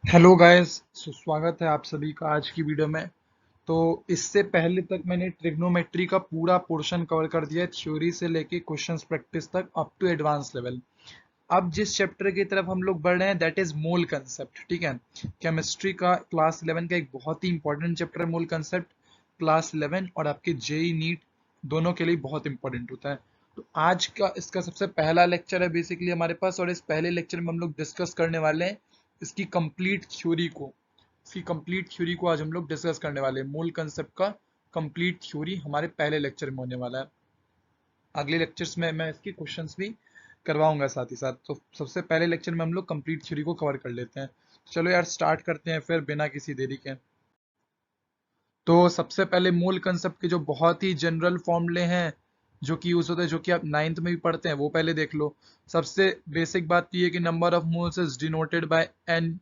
Hello guys, स्वागत है आप सभी का आज की वीडियो में। तो इससे पहले तक मैंने ट्रिग्नोमेट्री का पूरा पोर्शन कवर कर दिया है, थ्योरी से लेके क्वेश्चंस प्रैक्टिस तक अप टू एडवांस लेवल। अब जिस चैप्टर की तरफ हम लोग बढ़ रहे हैं दैट इज मोल कंसेप्ट। ठीक है, केमिस्ट्री का क्लास 11 का एक बहुत ही इंपॉर्टेंट चैप्टर है मोल कंसेप्ट। क्लास 11 और आपके जेई नीट दोनों के लिए बहुत इंपॉर्टेंट होता है। तो आज का इसका सबसे पहला लेक्चर है बेसिकली हमारे पास, और इस पहले लेक्चर में हम लोग डिस्कस करने वाले हैं इसकी कंप्लीट थ्योरी को। इसकी कंप्लीट थ्योरी को आज हम लोग डिस्कस करने वाले हैं। मूल कंसेप्ट का कंप्लीट थ्योरी हमारे पहले लेक्चर में होने वाला है। अगले लेक्चर्स में मैं इसके क्वेश्चंस भी करवाऊंगा साथ ही साथ। तो सबसे पहले लेक्चर में हम लोग कंप्लीट थ्योरी को कवर कर लेते हैं। चलो यार स्टार्ट करते हैं फिर बिना किसी देरी के। तो सबसे पहले मूल कंसेप्ट के जो बहुत ही जनरल फॉर्मूले हैं जो कि यूज होते हैं, जो कि आप नाइन्थ में भी पढ़ते हैं, वो पहले देख लो। सबसे बेसिक बात तो ये है कि number of moles is denoted by N.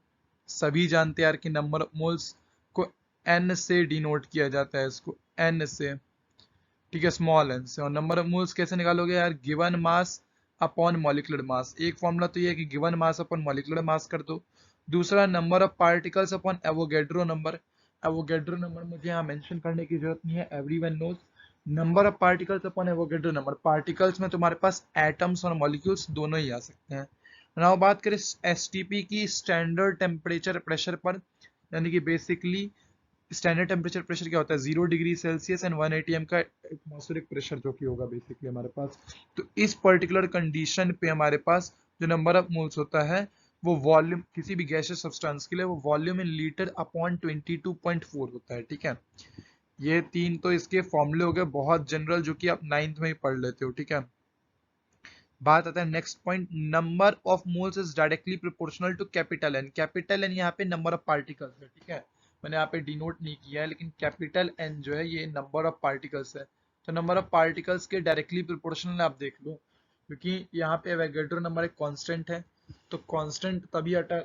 सभी जानते हैं यार कि नंबर ऑफ मोल्स को एन से डिनोट किया जाता है, इसको एन से। ठीक है, स्मॉल एन से। और नंबर ऑफ मोल्स कैसे निकालोगे यार? Given mass upon molecular mass. एक फॉर्मूला तो ये है कि given mass upon molecular mass कर दो। दूसरा number of particles upon Avogadro number. Avogadro number मुझे यहाँ मेंशन करने की जरूरत नहीं है, everyone knows. Number of particles upon Avogadro number. Particles में तुम्हारे पास एटम्स और मॉलिक्यूल्स दोनों ही आ सकते हैं। नाउ बात करें एसटीपी की, स्टैंडर्ड टेम्परेचर प्रेशर पर, यानी कि बेसिकली स्टैंडर्ड टेम्परेचर प्रेशर क्या होता है? 0 डिग्री सेल्सियस एंड 180 का एटमॉस्फेरिक प्रेशर जो कि होगा बेसिकली हमारे पास। तो इस पर्टिकुलर कंडीशन पे हमारे पास जो नंबर ऑफ मोल्स होता है वो वॉल्यूम, किसी भी गैसियस सब्सटेंस के लिए वो वॉल्यूम इन लीटर अपॉन 22.4 होता है। ठीक है, ये तीन तो इसके फॉर्मूले हो गए बहुत जनरल, जो कि आप नाइन्थ में ही पढ़ लेते हो। ठीक है, बात आता है next point. Number of moles is directly proportional to capital N. Capital N यहाँ पे नंबर ऑफ पार्टिकल्स है। ठीक है, मैंने यहाँ पे डिनोट नहीं किया है, लेकिन कैपिटल एन जो है ये नंबर ऑफ पार्टिकल्स है। तो नंबर ऑफ पार्टिकल्स के डायरेक्टली प्रोपोर्शनल आप देख लो, क्योंकि यहाँ पे एवोगैड्रो नंबर एक कांस्टेंट है। तो कांस्टेंट तभी आता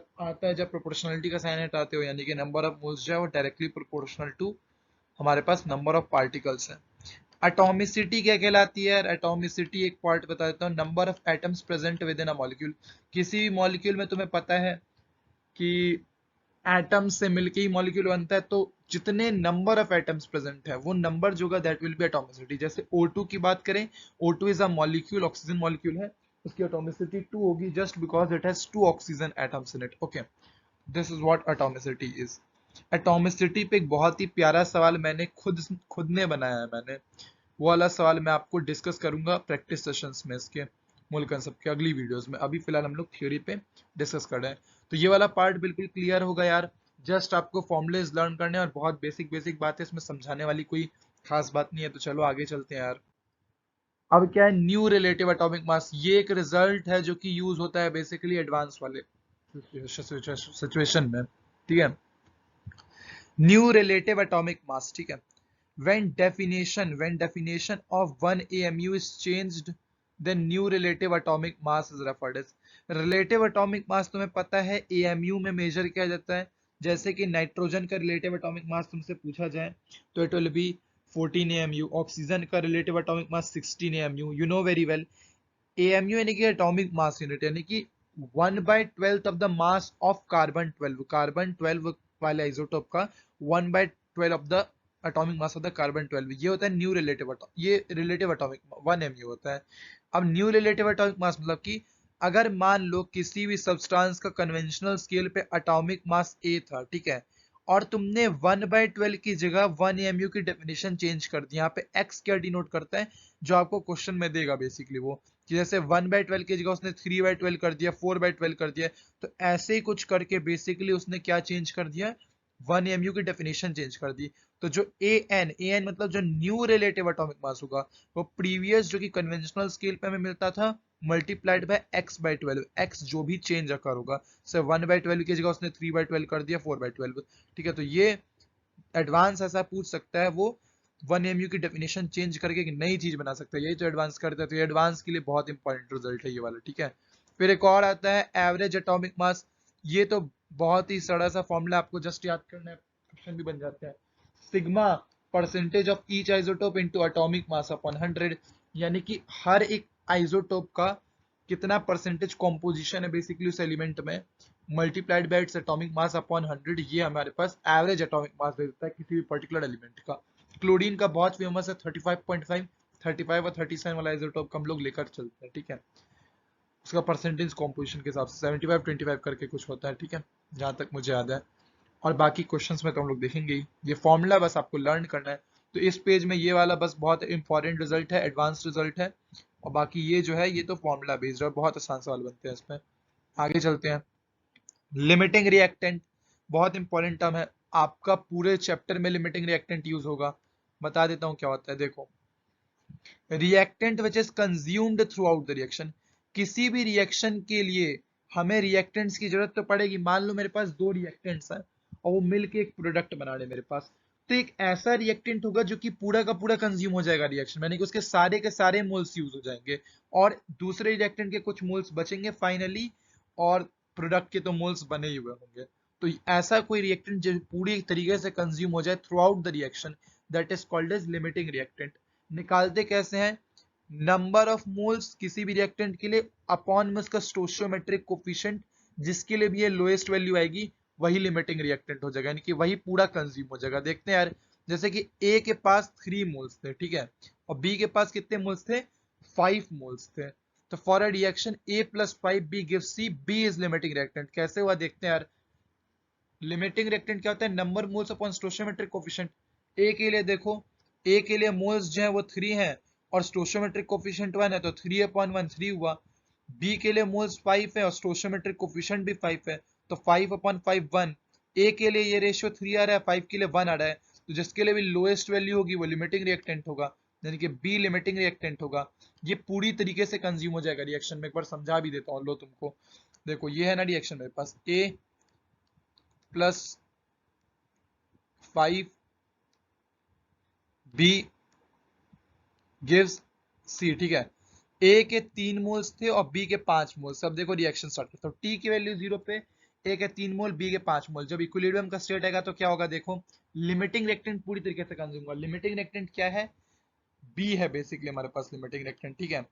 है जब प्रोपोर्शनलिटी का साइन हटाते हो, यानी कि नंबर ऑफ मोल्स जो है वो डायरेक्टली प्रोपोर्शनल टू हमारे पास नंबर ऑफ पार्टिकल्स है। एटॉमिसिटी क्या कहलाती है? एटॉमिसिटी एक पार्ट बता देता हूँ, number of atoms present with in a molecule. किसी भी मॉलिक्यूल में तुम्हें पता है कि एटम से मिलके ही मॉलिक्यूल बनता है, तो जितने नंबर ऑफ एटम्स प्रेजेंट है वो नंबर जो होगा दैट विल बी एटॉमिसिटी। जैसे O2 की बात करें, O2 is a molecule, oxygen molecule है, उसकी एटॉमिसिटी 2 होगी just because it has 2 oxygen atoms in it. Okay, this is what atomicity is. Atomicity पे एक बहुत ही प्यारा सवाल मैंने खुद खुद ने बनाया है मैंने। वो वाला सवाल मैं आपको डिस्कस करूंगा प्रैक्टिस सेशंस में इसके मूल कंसेप्ट के अगली वीडियोस में। अभी फिलहाल हम लोग थ्योरी पे डिस्कस कर रहे हैं। तो ये वाला पार्ट बिल्कुल क्लियर होगा यार। जस्ट आपको फॉर्मुलेज लर्न करने हैं और बहुत बेसिक बेसिक बातें, इसमें समझाने वाली कोई खास बात नहीं है। तो चलो आगे चलते हैं यार। अब क्या है न्यू रिलेटिव एटॉमिक मास? ये एक रिजल्ट है जो कि यूज होता है बेसिकली एडवांस वाले सिचुएशन में। ठीक है, न्यू रिलेटिव एटॉमिक मास। ठीक है, when definition of one AMU is changed, then new relative atomic mass is referred as। relative atomic mass तुम्हें पता है AMU में मेजर किया जाता है। जैसे कि नाइट्रोजन का रिलेटिव एटॉमिक मास तुमसे पूछा जाए तो it will be 14 AMU। Oxygen का relative atomic mass 16 AMU। You know very well, AMU यानी कि एटॉमिक मास यूनिट, यानी कि 1/12 of the mass of carbon 12। Carbon 12 वाले आइसोटोप का 1/12 of the atomic mass of the carbon 12, ये होता है न्यू रिलेटिव ये रिलेटिव एटॉमिक 1 MU होता है। अब न्यू रिलेटिव एटॉमिक मास मतलब कि अगर मान लो किसी भी सब्सटेंस का कन्वेंशनल स्केल पे एटॉमिक मास A था, ठीक है, और तुमने 1/12 की जगह 1 AMU की डेफिनेशन चेंज कर दी। यहाँ पे x क्या डिनोट करता है जो आपको क्वेश्चन में देगा बेसिकली वो, कि जैसे 1/12 की जगह उसने 3/12 कर दिया, 4/12 कर दिया। तो ऐसे ही कुछ करके बेसिकली उसने क्या चेंज कर दिया? 1 MU की डेफिनेशन चेंज कर दी। तो जो ए एन मतलब जो न्यू रिलेटिव एटॉमिक मास होगा वो प्रीवियस जो कि कन्वेंशनल स्केल पे हमें मिलता था मल्टीप्लाइड बाय x/12, x जो भी चेंज अकर होगा। से 1/12 की जगह उसने 3/12 कर दिया, 4/12। ठीक है, तो ये एडवांस ऐसा पूछ सकता है वो 1 MU की डेफिनेशन चेंज करके एक नई चीज बना सकता है। यही तो एडवांस करता है। तो ये एडवांस के लिए बहुत इंपॉर्टेंट रिजल्ट है ये वाला। ठीक है, फिर एक और आता है एवरेज एटॉमिक मास। ये तो बहुत ही सड़ा सा फॉर्मूला, आपको जस्ट याद करना है, क्वेश्चन भी बन जाता है। Sigma percentage of each isotope into atomic mass upon 100, यानी कि हर एक आइसोटोप का कितना परसेंटेज कॉम्पोजिशन है बेसिकली उस एलिमेंट में multiplied by its atomic mass upon 100, ये हमारे पास एवरेज एटॉमिक मास दे देता है किसी भी पर्टिकुलर एलिमेंट का। क्लोरीन का बहुत फेमस है 35.5, 35 और 37 वाला आइसोटोप हम लोग लेकर चलते हैं, ठीक है। उसका परसेंटेज कॉम्पोजिशन के हिसाब से 75-25 करके कुछ होता है, ठीक है, जहां तक मुझे याद है। और बाकी क्वेश्चंस में तो हम लोग देखेंगे ही, ये फॉर्मूला बस आपको लर्न करना है। तो इस पेज में ये वाला बस बहुत इंपॉर्टेंट रिजल्ट है, एडवांस रिजल्ट है, और बाकी ये जो है ये तो फॉर्मूला बेस्ड है, बहुत आसान सवाल बनते हैं इसमें। आगे चलते हैं। लिमिटिंग रिएक्टेंट बहुत इंपॉर्टेंट टर्म है, आपका पूरे चैप्टर में लिमिटिंग रिएक्टेंट यूज होगा। बता देता हूँ क्या होता है, देखो। Reactant which is consumed through out the reaction, किसी भी रिएक्शन के लिए हमें रिएक्टेंट्स की जरूरत तो पड़ेगी। मान लो मेरे पास दो रिएक्टेंट्स हैं और वो मिलके एक प्रोडक्ट बना रहे मेरे पास, तो एक ऐसा रिएक्टेंट होगा जो कि पूरा का पूरा कंज्यूम हो जाएगा रिएक्शन, यानी कि उसके सारे के सारे मोल्स यूज हो जाएंगे, और दूसरे रिएक्टेंट के कुछ मोल्स बचेंगे फाइनली, और प्रोडक्ट के तो मोल्स बने ही हुए होंगे। तो ऐसा कोई रिएक्टेंट जो पूरी तरीके से कंज्यूम हो जाए throughout the reaction, that is called as limiting reactant. निकालते कैसे हैं? नंबर ऑफ मोल्स किसी भी रिएक्टेंट के लिए अपॉन में उसका स्टोइचियोमेट्रिक कोफिशिएंट, जिसके लिए भी ये लोएस्ट वैल्यू आएगी वही लिमिटिंग रिएक्टेंट हो जाएगा, यानी कि वही पूरा कंज्यूम हो जाएगा। देखते हैं यार, जैसे कि ए के पास 3 मोल्स थे, ठीक है, और बी के पास कितने मोल्स थे? 5 मोल्स थे। तो for a reaction A + 5B gives C, B is limiting reactant. कैसे हुआ देखते हैं यार। लिमिटिंग रिएक्टेंट क्या होता है? Number moles upon stoichiometric coefficient. A के लिए देखो, ए के लिए मोल्स जो है वो 3 है और स्टोइचियोमेट्रिक कोफिशिएंट 1 है, तो 3/1 3 हुआ। बी के लिए मोल्स 5 है और स्टोइचियोमेट्रिक कोफिशिएंट भी 5 है, तो 5/5 1। ए के लिए ये रेशियो 3 आ रहा है, 5 के लिए 1 आ रहा है, तो जिसके लिए भी लोएस्ट वैल्यू होगी वो लिमिटिंग रिएक्टेंट होगा, यानी कि बी लिमिटिंग रिएक्टेंट होगा। ये पूरी तरीके से कंज्यूम हो जाएगा रिएक्शन में। एक बार समझा भी देता हूँ, लो तुमको। देखो ये है ना रिएक्शन मेरे पास, ए + 5 बी गिव्स सी, ठीक है। ए के 3 मोल्स थे और बी के 5 मोल्स। अब देखो रिएक्शन स्टार्ट करता हूं। टी की वैल्यू 0 पे, ए के 3 मोल, बी के 5 मोल। जब इक्विलिब्रियम का स्टेट आएगा तो क्या होगा देखो, लिमिटिंग रिएक्टेंट पूरी तरीके से कंज्यूम होगा। लिमिटिंग रिएक्टेंट क्या है? बी है बेसिकली हमारे पास लिमिटिंग रिएक्टेंट, ठीक है।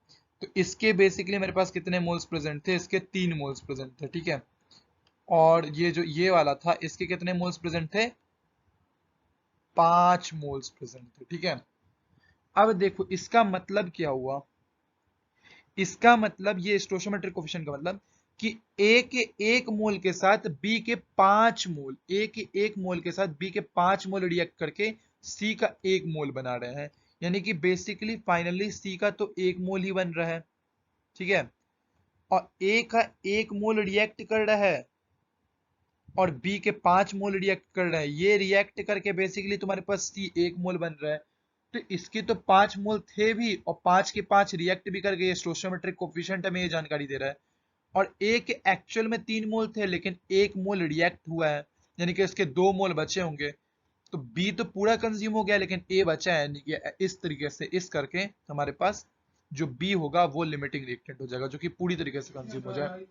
तो इसके बेसिकली मेरे पास कितने मोल्स प्रेजेंट थे? इसके 3 मोल्स प्रेजेंट थे, ठीक है। और ये जो ये वाला था इसके कितने मोल्स प्रेजेंट थे? 5 मोल्स प्रेजेंट थे, ठीक है। अब देखो इसका मतलब क्या हुआ, इसका मतलब ये स्टोइचियोमेट्रिक कोफिशिएंट का मतलब कि ए के 1 मोल के साथ बी के 5 मोल, ए के 1 मोल के साथ बी के 5 मोल रिएक्ट करके सी का 1 मोल बना रहे हैं, यानी कि बेसिकली फाइनली सी का तो 1 मोल ही बन रहा है, ठीक है। और ए का 1 मोल रिएक्ट कर रहा है और बी के 5 मोल रिएक्ट कर रहे हैं, ये रिएक्ट करके बेसिकली तुम्हारे पास सी 1 मोल बन रहा है। तो इसके तो 5 मोल थे भी और 5 के 5 रिएक्ट भी कर गए, स्टोइचियोमेट्रिक कोफिशिएंट हमें ये जानकारी दे रहा है। और ए के एक्चुअल में 3 मोल थे लेकिन 1 मोल रिएक्ट हुआ है, यानी कि इसके 2 मोल बचे होंगे। तो बी तो पूरा कंज्यूम हो गया लेकिन ए बचा है, यानी कि इस तरीके से इस करके हमारे पास जो बी होगा वो लिमिटिंग रिएक्टेंट हो जाएगा, जो कि पूरी तरीके से कंज्यूम हो जाए।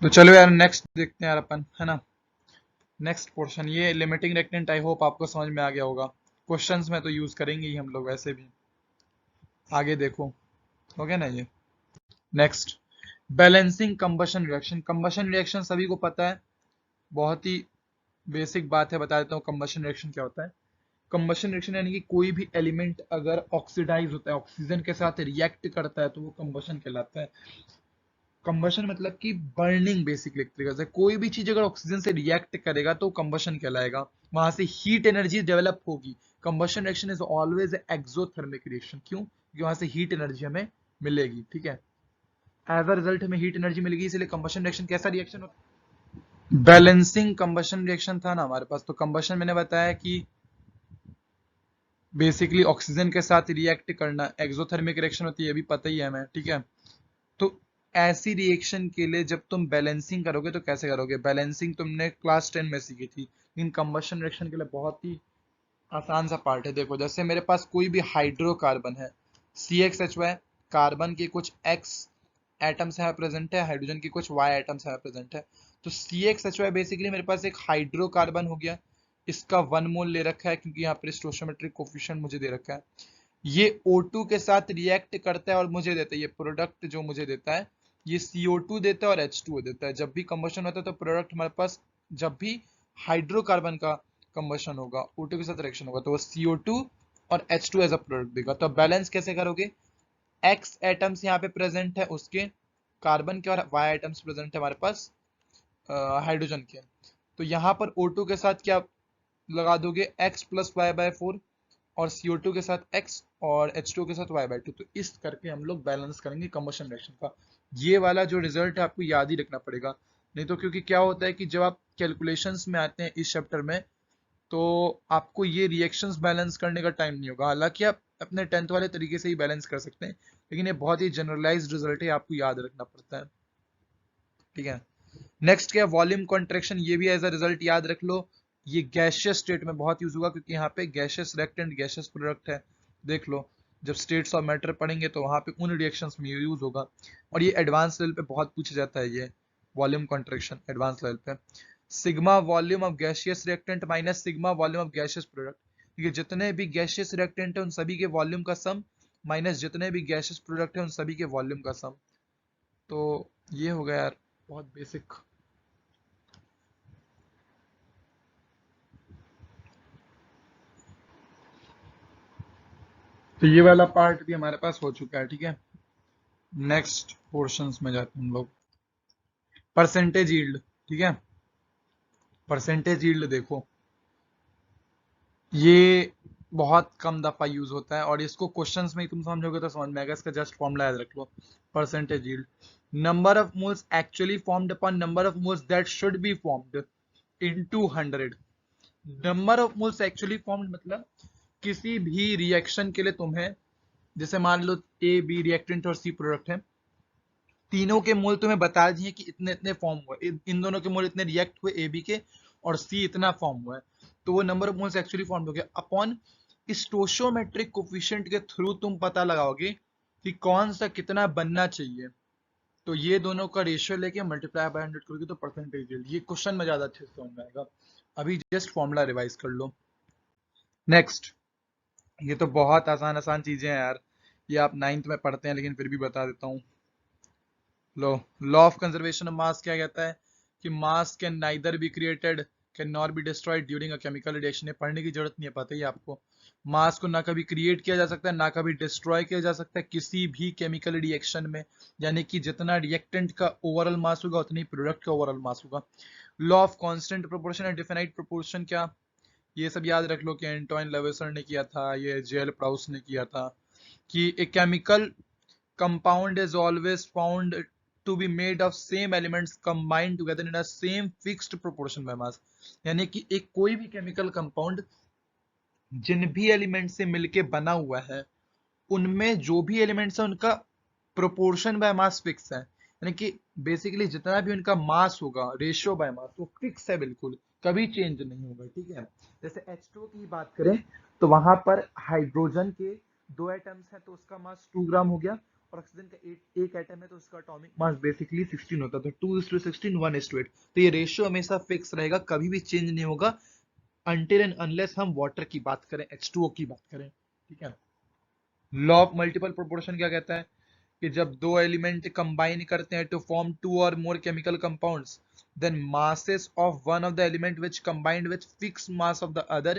तो चलो यार नेक्स्ट देखते हैं यार अपन, है ना। नेक्स्ट पोर्शन ये लिमिटिंग रिएक्टेंट, आई होप आपको समझ में आ गया होगा। क्वेश्चंस में तो यूज करेंगे ही हम लोग वैसे भी। आगे देखो, हो गया ना ये। Next, balancing combustion reaction. Combustion reaction सभी को पता है, बहुत ही बेसिक बात है, बता देता हूँ कंबशन रिएक्शन क्या होता है। कंबशन रिएक्शन यानी कि कोई भी एलिमेंट अगर ऑक्सीडाइज होता है, ऑक्सीजन के साथ रिएक्ट करता है, तो वो कंबशन कहलाता है। कंबशन मतलब कि बर्निंग, बेसिकली एक तरीके से कोई भी चीज अगर ऑक्सीजन से रिएक्ट करेगा तो कंबशन कहलाएगा, वहां से हीट एनर्जी डेवलप होगी। Combustion reaction is always exothermic reaction. क्यों? क्योंकि वहां से हीट एनर्जी हमें मिलेगी, ठीक है। एज अ रिजल्ट हमें हीट एनर्जी मिलेगी, इसलिए कंबशन रिएक्शन कैसा रिएक्शन होता है? बैलेंसिंग कंबशन रिएक्शन था ना हमारे पास। तो कंबशन मैंने बताया कि बेसिकली ऑक्सीजन के साथ रिएक्ट करना, एक्सोथर्मिक रिएक्शन होती है, ये भी पता ही है हमें, ठीक है। तो ऐसी रिएक्शन के लिए जब तुम बैलेंसिंग करोगे तो कैसे करोगे? बैलेंसिंग तुमने क्लास 10 में सीखी थी, लेकिन कंबशन रिएक्शन के लिए बहुत ही आसान सा पार्ट है। देखो जैसे मेरे पास कोई भी हाइड्रोकार्बन है, CXHY, कार्बन के कुछ X एटम्स यहाँ प्रेजेंट है, हाइड्रोजन की कुछ Y एटम्स यहाँ प्रेजेंट है। तो CXHY बेसिकली मेरे पास एक हाइड्रोकार्बन हो गया, इसका 1 मोल ले रखा है क्योंकि यहाँ पर स्टोइचियोमेट्रिक कोफिशिएंट मुझे दे रखा है। ये O2 के साथ रिएक्ट करता है और मुझे देता है ये प्रोडक्ट, जो मुझे देता है ये CO2 देता है और H2O देता है। जब भी कंबशन होता है तो प्रोडक्ट हमारे पास, जब भी हाइड्रोकार्बन का कंबशन होगा, O2 के साथ रिएक्शन होगा, तो वो CO2 और H2 एज अ प्रोडक्ट देगा। तो बैलेंस कैसे करोगे? X एटम्स यहाँ पे प्रेजेंट है उसके कार्बन के, और Y एटम्स प्रेजेंट है हमारे पास हाइड्रोजन के। तो यहाँ पर O2 के साथ क्या लगा दोगे? X प्लस वाई बाय 4, और CO2 के साथ X और H2 के साथ Y बाय 2। तो इस करके हम लोग बैलेंस करेंगे कंबशन रिएक्शन का। ये वाला जो रिजल्ट है आपको याद ही रखना पड़ेगा, नहीं तो क्योंकि क्या होता है कि जब आप कैलकुलेशंस में आते हैं इस चैप्टर में, तो आपको ये रिएक्शंस बैलेंस करने का टाइम नहीं होगा। हालांकि आप अपने 10th वाले तरीके से ही बैलेंस कर सकते हैं, लेकिन ये बहुत ही जनरलाइज्ड रिजल्ट है, आपको याद रखना पड़ता है। ठीक है, नेक्स्ट क्या? Volume contraction. ये भी एज अ रिजल्ट याद रख लो। ये गैशियस स्टेट में बहुत यूज होगा, क्योंकि यहाँ पे गैशियस रिएक्टेंट गैशियस प्रोडक्ट है। देख लो, जब स्टेट्स ऑफ मैटर पढ़ेंगे तो वहां पे उन रिएक्शंस में यूज होगा। और ये एडवांस लेवल पे बहुत पूछा जाता है, ये वॉल्यूम कॉन्ट्रैक्शन एडवांस लेवल पे। Sigma volume of gaseous reactant minus sigma volume of gaseous product. ये जितने भी गैशियस रिएक्टेंट है उन सभी के वॉल्यूम का सम, माइनस जितने भी गैशियस प्रोडक्ट है उन सभी के वॉल्यूम का सम। तो ये हो गया यार, बहुत बेसिक। तो ये वाला पार्ट भी हमारे पास हो चुका है। ठीक है, नेक्स्ट पोर्शंस में जाते हैं हम लोग। Percentage yield. ठीक है, परसेंटेज यील्ड देखो, ये बहुत कम दफा यूज होता है, और इसको क्वेश्चंस में ही तुम समझोगे तो समझ में आएगा। इसका जस्ट फॉर्मूला याद रख लो। Percentage yield, number of moles actually formed upon number of moles that should be formed into 100। Number of moles actually formed मतलब किसी भी रिएक्शन के लिए तुम्हें, जैसे मान लो A B रिएक्टेंट और C प्रोडक्ट है, तीनों के मोल तुम्हें बता दिए कि इतने इतने फॉर्म हुए, इन दोनों के मोल इतने रिएक्ट हुए AB के, और C इतना फॉर्म हुआ है, तो वो number of moles actually form हो गया। अपॉन स्टोइकोमेट्रिक कोफिशिएंट के थ्रू तुम पता लगाओगे कि कौन सा कितना बनना चाहिए। तो ये दोनों का रेशियो लेके मल्टीप्लाई बाय 100 करोगे तो परसेंटेज यील्ड। ये क्वेश्चन में ज्यादा अच्छे से समझ में आएगा, अभी जस्ट फॉर्मूला रिवाइज कर लो। नेक्स्ट, ये तो बहुत आसान आसान चीजें हैं यार, ये आप 9th में पढ़ते हैं, लेकिन फिर भी बता देता हूँ। लो, law of conservation of mass क्या कहता है कि mass can neither be created can not be destroyed during a chemical reaction. ये पढ़ने की जरूरत नहीं है, पता ही है आपको। मास को ना कभी क्रिएट किया जा सकता है, ना कभी डिस्ट्रॉय किया जा सकता है किसी भी केमिकल रिएक्शन में। यानी कि जितना रिएक्टेंट का ओवरऑल मास होगा उतनी प्रोडक्ट का ओवरऑल मास होगा। Law of constant proportion and definite proportion, क्या? ये सब याद रख लो कि एंटोइन लेवेसर ने किया था, ये जेएल प्राउस ने किया था, कि a chemical compound is always found to be made of same elements combined together in a same fixed proportion by mass। यानी कि एक कोई भी केमिकल कंपाउंड जिन भी एलिमेंट से मिलके बना हुआ है, उनमें जो भी एलिमेंट्स है उनका प्रोपोर्शन बाय मास फिक्स है। यानी कि बेसिकली जितना भी उनका मास होगा, रेशियो बाय मास, वो फिक्स है, बिल्कुल कभी चेंज नहीं होगा। ठीक है, जैसे H2O की बात करें तो वहां पर हाइड्रोजन के 2 एटम्स हैं तो उसका मास 2 ग्राम हो गया, और ऑक्सीजन का एक एटम है तो उसका एटॉमिक मास बेसिकली 16 होता है। तो 2:16 1:8। तो ये रेशियो हमेशा फिक्स रहेगा, कभी भी चेंज नहीं होगा, अनटिल एंड अनलेस हम वाटर की बात करें, H2O की बात करें। ठीक है, लॉ ऑफ मल्टीपल प्रोपोर्शन क्या कहता है कि जब दो एलिमेंट कंबाइन करते हैं टू फॉर्म टू और more chemical compounds, then masses of one of the element which combined with fixed mass of the other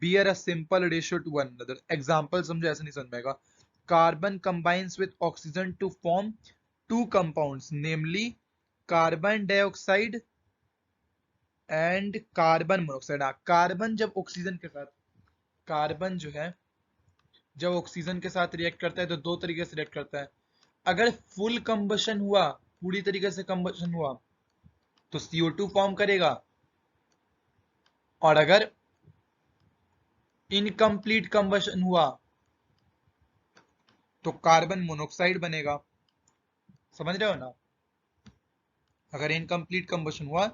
bear a simple ratio to one another। Example समझो, ऐसे नहीं समझ में आएगा। Carbon combines with oxygen to form two compounds namely carbon dioxide and carbon monoxide. Carbon जब oxygen के साथ, carbon जो है जब ऑक्सीजन के साथ रिएक्ट करता है तो दो तरीके से रिएक्ट करता है। अगर फुल कंबशन हुआ, पूरी तरीके से कंबशन हुआ, तो CO2 फॉर्म करेगा, और अगर इनकम्प्लीट कंबशन हुआ तो कार्बन मोनोऑक्साइड बनेगा। समझ रहे हो ना? अगर इनकम्प्लीट कंबशन हुआ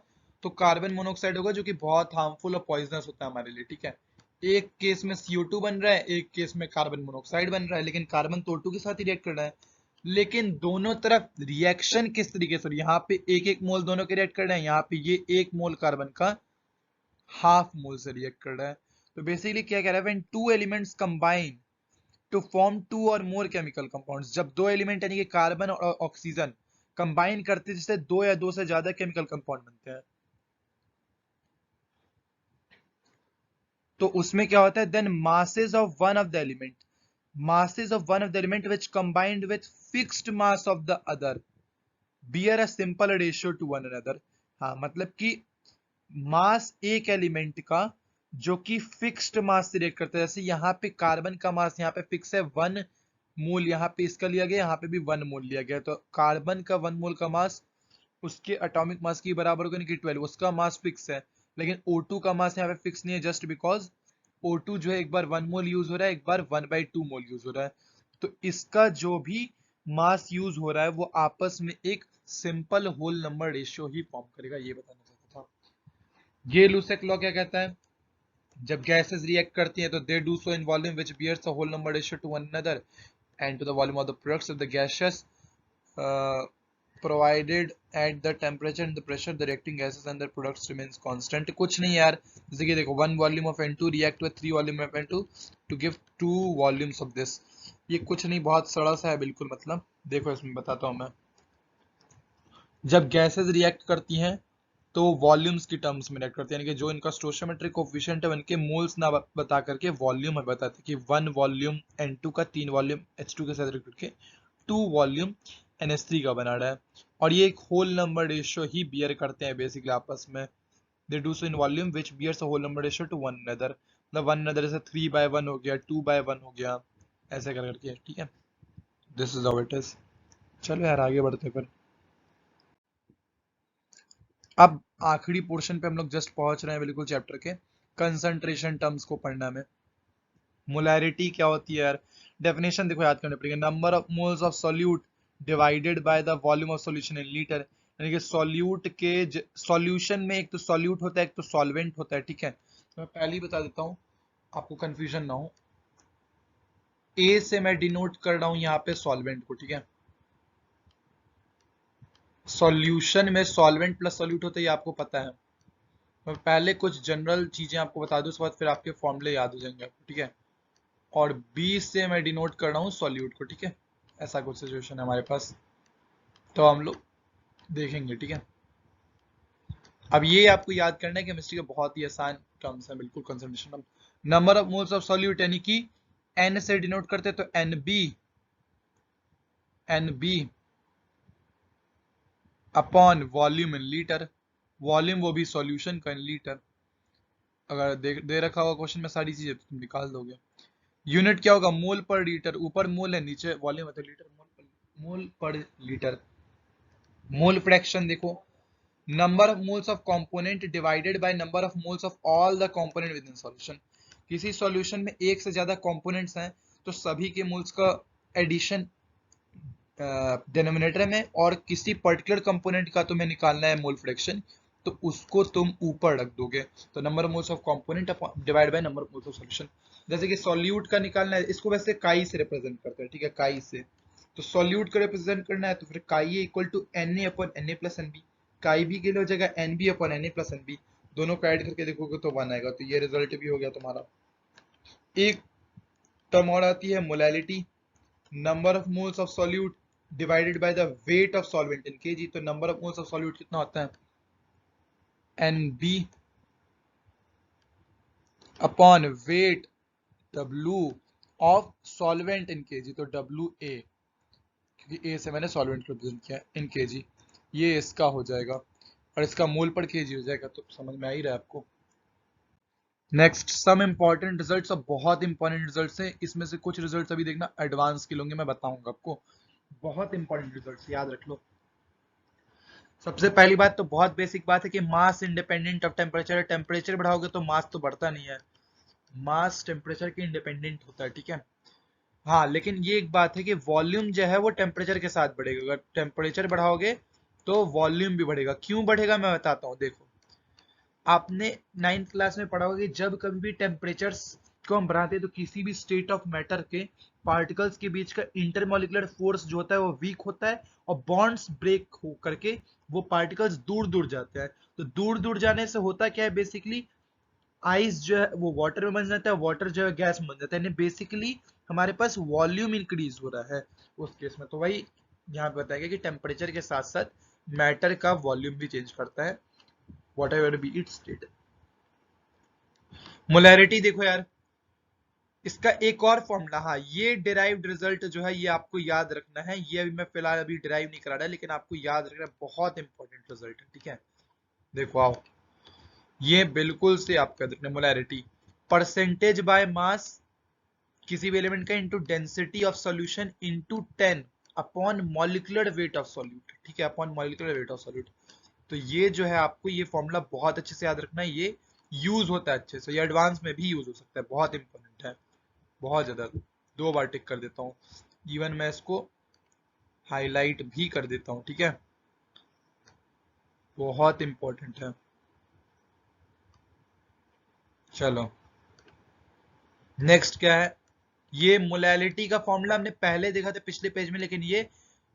तो कार्बन मोनोऑक्साइड होगा, जो कि बहुत हार्मफुल और पॉइजनस होता है हमारे लिए। ठीक है, एक केस में CO2 बन रहा है, एक केस में कार्बन मोनोऑक्साइड बन रहा है, लेकिन कार्बन तो O2 के साथ ही रिएक्ट कर रहा है। लेकिन दोनों तरफ रिएक्शन किस तरीके से, यहाँ पे एक एक मोल दोनों के रिएक्ट कर रहे हैं, यहाँ पे ये एक मोल कार्बन का हाफ मोल से रिएक्ट कर रहा है। तो बेसिकली क्या कह रहा है, when two elements combine to form two और मोर केमिकल कंपाउंड्स, जब दो एलिमेंट यानी कि कार्बन और ऑक्सीजन कंबाइन करते हैं जिससे दो या दो से ज्यादा केमिकल कंपाउंड बनते हैं, तो उसमें क्या होता है, then masses of one of the element, masses of one of the element which combined with fixed mass of the other bear a simple ratio to one another। हाँ, मतलब कि मास एक एलिमेंट का जो कि फिक्स्ड मास से react करता है, जैसे यहाँ पे कार्बन का मास यहाँ पे फिक्स है 1 मोल, यहाँ पे इसका लिया गया, यहाँ पे भी 1 मोल लिया गया, तो कार्बन का 1 मोल का मास उसके एटॉमिक मास के बराबर होगा, यानी कि 12, उसका मास फिक्स है। लेकिन O2 का मास यहाँ पे फिक्स नहीं है, जस्ट बिकॉज O2 जो है एक बार 1 मोल यूज हो रहा है, एक बार 1/2 मोल यूज हो रहा है, तो इसका जो भी मास यूज हो रहा है वो आपस में एक सिंपल होल नंबर रेशियो ही फॉर्म करेगा, ये बताना चाहता था। ये लुसेक लॉ क्या कहता है, जब गैसेस रिएक्ट करती हैं तो they do so in volume which bears a whole number ratio to one another and to the volume of the products of the gases provided at the temperature and the pressure the reacting gases and their products remains constant। कुछ नहीं यार, जैसे कि देखो 1 volume of N2 react with 3 volume of N2 to give 2 volumes of this। ये कुछ नहीं, बहुत सरल सा है बिल्कुल, मतलब देखो इसमें बताता हूँ मैं। जब गैसेस रिएक्ट करती हैं तो वॉल्यूम्स की टर्म्स में रिएक्ट करती हैं, यानी कि जो इनका स्टोइचियोमेट्रिक कोएफिशिएंट है इनके मोल्स ना बता करके वॉल्यूम में बताते हैं कि 1 वॉल्यूम N2 का 3 वॉल्यूम H2 के साथ रिएक्ट करके 2 वॉल्यूम NH3 का बना रहा है, और ये एक होल नंबर रेशियो ही बियर करते हैं बेसिकली आपस में। They do so in volume which bears a whole number ratio to one another, मतलब वन अनदर जैसे 3/1 हो गया, 2/1 हो गया, ऐसे कर करके, ठीक है। This is how it is. चलो यार आगे बढ़ते हैं फिर। अब आखिरी पोर्शन पे हम लोग जस्ट पहुंच रहे हैं बिल्कुल चैप्टर के, कंसंट्रेशन टर्म्स को पढ़ना में। मोलैरिटी क्या होती है यार, डेफिनेशन देखो याद करने पड़ेगा, number of moles of solute divided by the volume of solution in litre, यानी कि सॉल्यूट के सॉल्यूशन में एक तो सॉल्यूट होता है एक तो सॉल्वेंट होता है, ठीक है। तो मैं पहले ही बता देता हूँ आपको कंफ्यूजन ना हो, ए से मैं डिनोट कर रहा हूँ यहाँ पे सॉल्वेंट को, ठीक है। सॉल्यूशन में सॉल्वेंट प्लस सॉल्यूट होता है, ये आपको पता है। मैं पहले कुछ जनरल चीजें आपको बता दूं, उसके बाद फिर आपके फॉर्मूले याद हो जाएंगे आपको, ठीक है। और बी से मैं डिनोट कर रहा हूँ सॉल्यूट को, ठीक है। ऐसा कुछ सिचुएशन है हमारे पास, तो हम लोग देखेंगे, ठीक है। अब ये आपको याद करना है, केमिस्ट्री का बहुत ही आसान टर्म्स है बिल्कुल, concentration term. Number of moles of solute यानी कि एन से डिनोट करते हैं, तो N B upon volume in litre, volume वो भी सॉल्यूशन का इन लीटर। अगर दे रखा होगा क्वेश्चन में सारी चीजें तो तुम निकाल दोगे। यूनिट क्या होगा, मोल पर लीटर, ऊपर मोल है नीचे वॉल्यूम है, तो लीटर मोल पर लीटर। मोल फ्रैक्शन देखो, number of moles of component divided by number of moles of all the component with in solution. किसी सॉल्यूशन में एक से ज्यादा कंपोनेंट्स हैं तो सभी के मोल्स का एडिशन डिनोमिनेटर में, और किसी पर्टिकुलर कंपोनेंट का तुम्हें निकालना है मोल फ्रैक्शन, तो उसको तुम ऊपर रख दोगे, तो number of moles of component divide by number of moles of solution. जैसे कि सॉल्यूट का निकालना है, इसको वैसे काई से रिप्रेजेंट करते हैं, ठीक है, काई से। तो सॉल्यूट को रिप्रेजेंट करना है तो फिर chi equal to Na upon Na plus NB, chi भी के लिए हो जाएगा Nb upon Na plus NB, दोनों को ऐड करके देखोगे तो 1 आएगा, तो ये रिजल्ट भी हो गया तुम्हारा। एक टर्म और आती है molality, number of moles of solute divided by the weight of solvent in KG, तो number of moles of solute कितना होता है, Nb upon weight W of solvent in KG, तो WA, क्योंकि A से मैंने सॉल्वेंट को रिप्रेजेंट किया इन केजी, ये इसका हो जाएगा, और इसका मोल पर केजी हो जाएगा, तो समझ में आ ही रहा है आपको। नेक्स्ट सम इंपॉर्टेंट रिजल्ट्स, अब बहुत इंपॉर्टेंट रिजल्ट्स हैं, इसमें से कुछ रिजल्ट्स अभी देखना एडवांस के होंगे, मैं बताऊंगा आपको, बहुत इंपॉर्टेंट रिजल्ट्स याद रख लो। सबसे पहली बात तो बहुत बेसिक बात है कि मास इंडिपेंडेंट ऑफ टेम्परेचर, टेम्परेचर बढ़ाओगे तो मास तो बढ़ता नहीं है, मास टेम्परेचर के इंडिपेंडेंट होता है, ठीक है। हाँ, लेकिन ये एक बात है कि वॉल्यूम जो है वो टेम्परेचर के साथ बढ़ेगा, अगर टेम्परेचर बढ़ाओगे तो वॉल्यूम भी बढ़ेगा। क्यों बढ़ेगा मैं बताता हूँ, देखो आपने 9th क्लास में पढ़ा होगा कि जब कभी भी टेम्परेचर को हम बढ़ाते हैं तो किसी भी स्टेट ऑफ मैटर के पार्टिकल्स के बीच का इंटरमोलिकुलर फोर्स जो होता है वो वीक होता है, और बॉन्ड्स ब्रेक हो करके वो पार्टिकल्स दूर दूर जाते हैं। तो दूर दूर जाने से होता क्या है, बेसिकली आइस जो है वो वाटर में बन जाता है, वाटर जो है गैस में बन जाता है, यानी बेसिकली हमारे पास वॉल्यूम इंक्रीज हो रहा है उस केस में। तो वही यहाँ पे बताया गया कि टेम्परेचर के साथ साथ मैटर का वॉल्यूम भी चेंज करता है, what ever be it's state. Molarity देखो यार, इसका एक और फॉर्मूला, हाँ ये डिराइव्ड रिजल्ट जो है ये आपको याद रखना है, ये अभी मैं फिलहाल अभी डिराइव नहीं करा रहा, लेकिन आपको याद रखना है, बहुत इंपॉर्टेंट रिजल्ट है, ठीक है। देखो आओ, ये बिल्कुल से आपका देखना, मोलैरिटी परसेंटेज बाय मास किसी भी एलिमेंट का into density of solution into 10 upon molecular weight of solute, ठीक है, upon molecular weight of solute. तो ये जो है आपको ये फॉर्मूला बहुत अच्छे से याद रखना है, ये यूज होता है अच्छे से, ये एडवांस में भी यूज हो सकता है, बहुत इंपॉर्टेंट है, बहुत ज्यादा। 2 बार टिक कर देता हूँ, इवन मैं इसको हाईलाइट भी कर देता हूँ, ठीक है, बहुत इंपॉर्टेंट है। चलो नेक्स्ट क्या है, ये मोलैलिटी का फॉर्मूला हमने पहले देखा था पिछले पेज में, लेकिन ये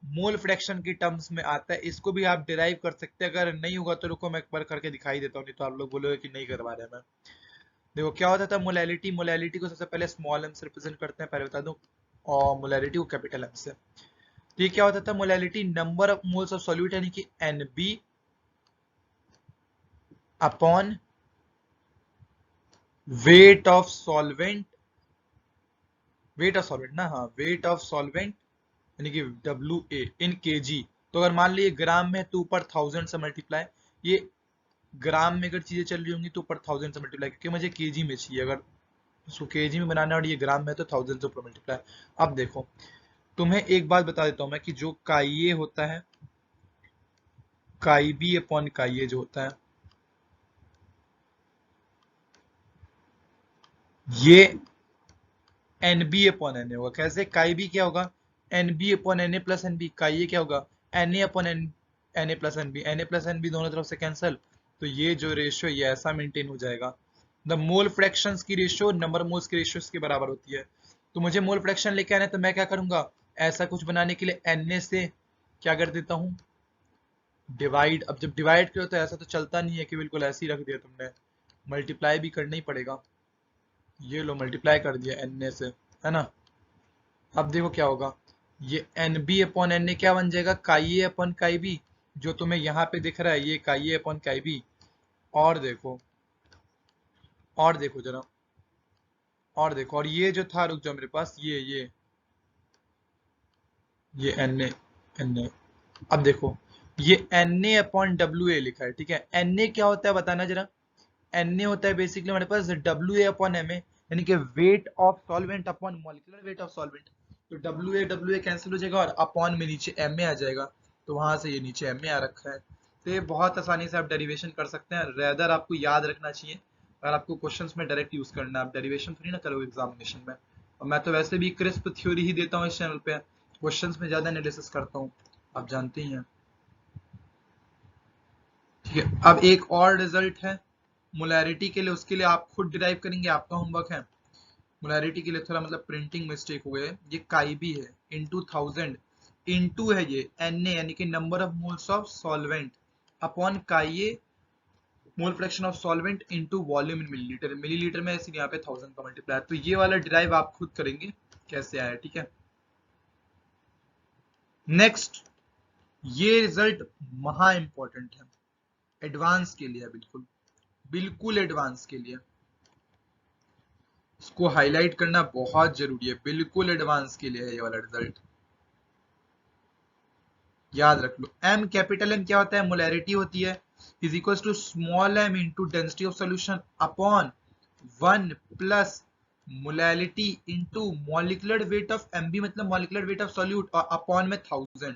मोल फ्रैक्शन की टर्म्स में आता है, इसको भी आप डिराइव कर सकते हैं। अगर नहीं होगा तो रुको मैं एक बार करके दिखाई देता हूँ, नहीं तो आप लोग बोलोगे कि नहीं करवा रहे मैं। देखो क्या होता था मोलैलिटी, मोलैलिटी को सबसे पहले स्मॉल एम से रिप्रेजेंट करते हैं, पहले बता दूं, और मोलैलिटी को कैपिटल एम से। तो ये क्या होता था molality, number of moles of solute यानी कि NB upon weight of solvent, weight of solvent ना, हाँ वेट ऑफ सॉल्वेंट यानी कि डब्ल्यू ए इन केजी। तो अगर मान लीजिए ग्राम में तो ऊपर 1000 से मल्टीप्लाई, ये ग्राम में अगर चीजें चल रही होंगी तो ऊपर 1000 से मल्टीप्लाई, क्योंकि मुझे केजी में चाहिए, अगर उसको केजी में बनाना और ये ग्राम में तो 1000 से ऊपर मल्टीप्लाई। अब देखो तुम्हें एक बात बता देता हूं मैं कि जो काइए होता है, काई बी अपॉन काइए जो होता है, ये N B upon N A होगा। कैसे, काई बी क्या होगा, N B upon N A plus N B, chi A क्या होगा, N A upon N A plus N B, N A plus N B दोनों तरफ से कैंसल, तो ये जो रेशियो ये ऐसा मेंटेन हो जाएगा। द मोल फ्रैक्शंस की रेशियो नंबर मोल्स की रेशियो के बराबर होती है। तो मुझे मोल फ्रैक्शन लेके आना है, तो मैं क्या करूंगा, ऐसा कुछ बनाने के लिए एन ए से क्या कर देता हूँ, डिवाइड। अब जब डिवाइड करो तो ऐसा तो चलता नहीं है कि बिल्कुल ऐसे ही रख दिया तुमने, मल्टीप्लाई भी करना ही पड़ेगा। ये लो मल्टीप्लाई कर दिया एन ए से, है ना। अब देखो क्या होगा, ये N B upon N A क्या बन जाएगा, काई ए अपॉन काई बी, जो तुम्हें यहाँ पे दिख रहा है ये काई ए अपॉन काई बी। और देखो, और देखो जरा, और देखो, और ये जो था, रुक जाओ मेरे पास, ये एन ए, अब देखो ये N A upon W A लिखा है, ठीक है। एन ए क्या होता है बताना जरा, एन ए होता है बेसिकली हमारे पास W A upon M A, यानी कि weight of solvent upon molecular weight of solvent. तो डब्ल्यू ए कैंसिल हो जाएगा और अपॉन में नीचे एम ए आ जाएगा, तो वहां से ये नीचे एम ए आ रखा है। तो ये बहुत आसानी से आप डेरिवेशन कर सकते हैं, रेदर आपको याद रखना चाहिए, अगर आपको क्वेश्चंस में डायरेक्ट यूज करना है, आप डेरिवेशन थोड़ी ना करोगे एग्जामिनेशन में। और मैं तो वैसे भी क्रिस्प थ्योरी ही देता हूँ इस चैनल पे, क्वेश्चंस में ज्यादा एनालिसिस करता हूँ, आप जानते ही हैं। ठीक है, अब एक और रिजल्ट है मोलैरिटी के लिए, उसके लिए आप खुद डिराइव करेंगे, आपका होमवर्क है। मोलैरिटी के लिए थोड़ा मतलब प्रिंटिंग मिस्टेक हो गई है, ये काई बी है इंटू 1000, इंटू है ये एन ए यानी कि number of moles of solvent upon chi A mole fraction of solvent into volume in millilitre, millilitre में ऐसे यहाँ पे 1000 का मल्टीप्लाई। तो ये वाला डिराइव आप खुद करेंगे कैसे आया, ठीक है। नेक्स्ट, ये रिजल्ट महा इंपॉर्टेंट है, एडवांस के लिए, बिल्कुल बिल्कुल एडवांस के लिए, इसको हाईलाइट करना बहुत जरूरी है, बिल्कुल एडवांस के लिए है ये वाला रिजल्ट, याद रख लो। एम कैपिटल एम क्या होता है, मोलैरिटी होती है, is equal to small M into density of solution upon 1 plus molality into molecular weight of M B, मतलब मॉलिक्यूलर वेट ऑफ सॉल्यूट, और अपॉन में 1000,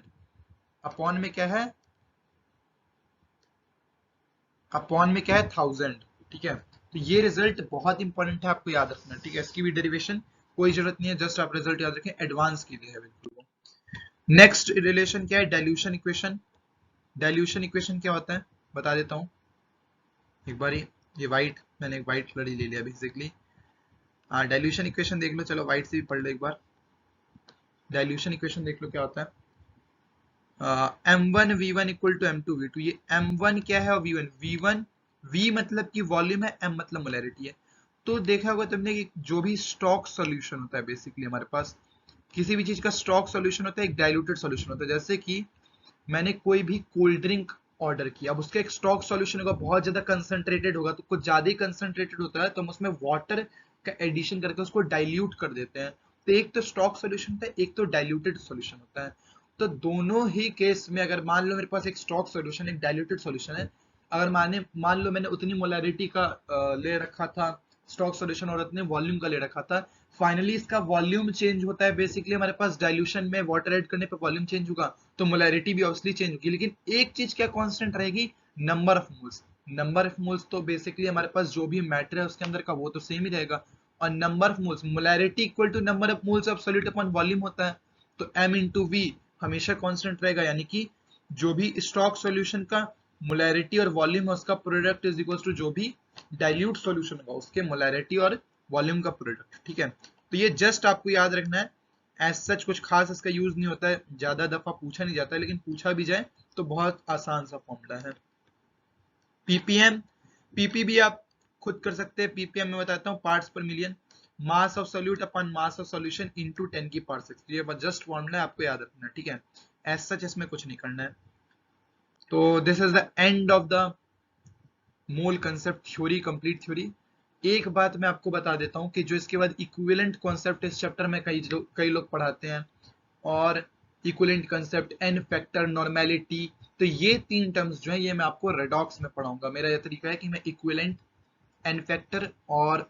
अपॉन में क्या है, अपॉन में क्या है 1000, ठीक है। तो ये रिजल्ट बहुत इंपॉर्टेंट है, आपको याद रखना, ठीक है। इसकी भी डेरिवेशन कोई जरूरत नहीं है, जस्ट आप रिजल्ट याद रखें, एडवांस के लिए है बिल्कुल। नेक्स्ट रिलेशन क्या है, डाइल्यूशन इक्वेशन। डाइल्यूशन इक्वेशन क्या होता है बता देता हूँ एक बार, ये व्हाइट, मैंने एक व्हाइट कलर ही ले लिया बेसिकली। हाँ डाइल्यूशन इक्वेशन देख लो, चलो व्हाइट से भी पढ़ लो एक बार। डाइल्यूशन इक्वेशन देख लो क्या होता है, m1 v1 equal to m2 v2। ये m1 क्या है और v1, v1 v मतलब कि वॉल्यूम है, m मतलब मोलैरिटी है। तो देखा होगा तुमने कि जो भी स्टॉक सॉल्यूशन होता है बेसिकली हमारे पास, किसी भी चीज का स्टॉक सॉल्यूशन होता है, एक डाइल्यूटेड सॉल्यूशन होता है। जैसे कि मैंने कोई भी कोल्ड ड्रिंक ऑर्डर किया, अब उसका एक स्टॉक सॉल्यूशन होगा, बहुत ज्यादा कंसंट्रेटेड होगा, तो कुछ ज्यादा ही कंसंट्रेटेड होता है तो हम उसमें वाटर का एडिशन करके उसको डाइल्यूट कर देते हैं। तो एक तो स्टॉक सॉल्यूशन होता है, एक तो डाइल्यूटेड सॉल्यूशन होता है। तो दोनों ही केस में अगर मान लो मेरे पास एक स्टॉक सॉल्यूशन, एक डाइल्यूटेड सॉल्यूशन है, अगर मान लो मैंने उतनी मोलैरिटी का ले रखा था स्टॉक सॉल्यूशन और उतने वॉल्यूम का ले रखा था, फाइनली इसका वॉल्यूम चेंज होता है। बेसिकली हमारे पास डाइल्यूशन में वाटर ऐड करने पे वॉल्यूम चेंज होगा, तो मोलैरिटी भी ऑब्वियसली चेंज होगी, लेकिन एक चीज क्या कांस्टेंट रहेगी, number of moles. Number of moles तो बेसिकली हमारे पास जो भी मैटर है उसके अंदर का वो तो सेम ही रहेगा, और number of moles, molarity equal to number of moles of solute upon volume होता है, तो m इंटू वी हमेशा कांस्टेंट रहेगा, यानी कि जो भी स्टॉक सॉल्यूशन का मोलैरिटी और वॉल्यूम है उसका प्रोडक्ट इज इक्वल टू जो भी डाइल्यूट सॉल्यूशन होगा उसके मोलैरिटी और वॉल्यूम का प्रोडक्ट। ठीक है, तो ये जस्ट आपको याद रखना है, एज सच कुछ खास इसका यूज नहीं होता है, ज्यादा दफा पूछा नहीं जाता है, लेकिन पूछा भी जाए तो बहुत आसान सा फॉर्मूला है। पीपीएम, पीपी भी आप खुद कर सकते हैं। पीपीएम में बताता हूँ, पार्ट्स पर million, mass of solute upon mass of solution into 10 की पावर 6। ये जस्ट फॉर्मूला है, आपको याद रखना है। ठीक है, एज सच इसमें कुछ नहीं करना है। तो this is the end of the mole concept theory, complete theory. एक बात मैं आपको बता देता हूँ कि जो इसके बाद इक्विवेलेंट कॉन्सेप्ट इस चैप्टर में कई लोग पढ़ाते हैं, और equivalent concept, N factor, normality, तो ये तीन टर्म्स जो है ये मैं आपको रेडॉक्स में पढ़ाऊंगा। मेरा यह तरीका है कि मैं इक्विवेलेंट, एन फैक्टर और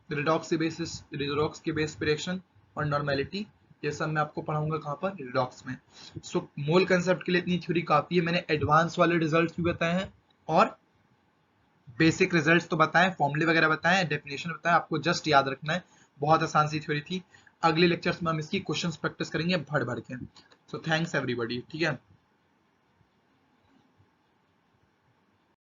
रेडॉक्स के बेसिस, रेडॉक्स के बेस पे रिएक्शन और नॉर्मेलिटी, ये सब मैं आपको पढ़ाऊंगा कहाँ पर, रेडॉक्स में। सो मोल कंसेप्ट के लिए इतनी थ्योरी काफी है। मैंने एडवांस वाले रिजल्ट भी बताए हैं और बेसिक रिजल्ट्स तो बताएं, फॉर्मूले वगैरह बताएं, डेफिनेशन बताएं, आपको जस्ट याद रखना है। बहुत आसान सी थ्योरी थी। अगले लेक्चर्स में हम इसकी क्वेश्चंस प्रैक्टिस करेंगे भर भर के। So thanks everybody. ठीक है।